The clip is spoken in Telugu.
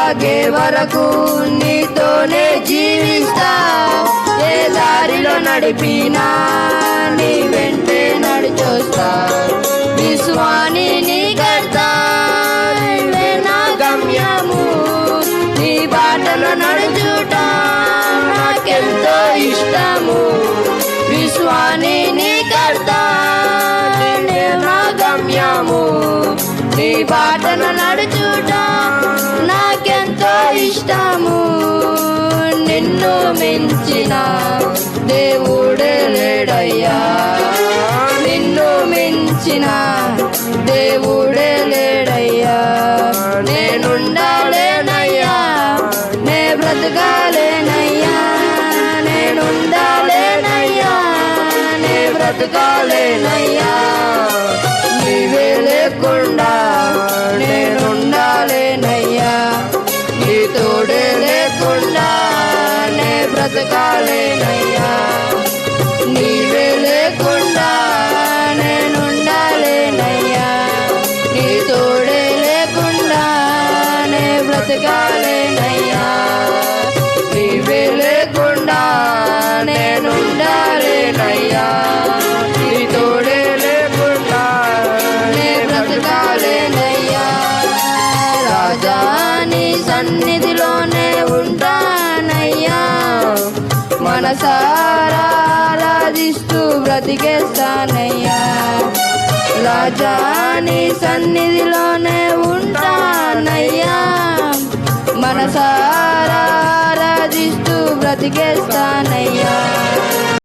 సాగే వరకు నీతోనే జీవిస్తా. ఏ దారిలో నడిపినా నీ వెంటే నడిచొస్తా. విశ్వాని నీ కర్తా, నీవే నా గమ్యము. నీ బాటలో నడుచుట నాకెంతో ఇష్టము. విశ్వాని నీ కర్తా, నీవే నా గమ్యము. నీ బాటలో నడుచుట నాకెంతో ఇష్టము. నిన్ను మించిన దేవుడే లేడయ్యా, నిన్ను మించిన దేవుడే లేడయ్యా. నేనుండాలేనయ్యా, నే బ్రతకాలేనయ్యా. నేనుండాలేనయ్యా, నే బ్రతకాలేనయ్యా. నీవే లేకుండా నేనుండాలేనయ్యా. నీ తోడే లేకుండా నే బ్రతకాలేనయ్యా. నీవే లేకుండా నేనుండాలేనయ్యా. నీ తోడే లేకుండా నే బ్రతకాలేనయ్యా. నీవే లేకుండా నేనుండాలేనయ్యా. నీ తోడే లేకుండా నే బ్రతకాలేనయ్యా. రాజా నీ సన్నిధిలోనే ఉంటానయ్యా. మనసారా ఆరాధిస్తూ బ్రతికేస్తానయ్యా. రాజా నీ సన్నిధిలోనే ఉంటానయ్యా. మనసారా ఆరాధిస్తూ బ్రతికేస్తానయ్యా.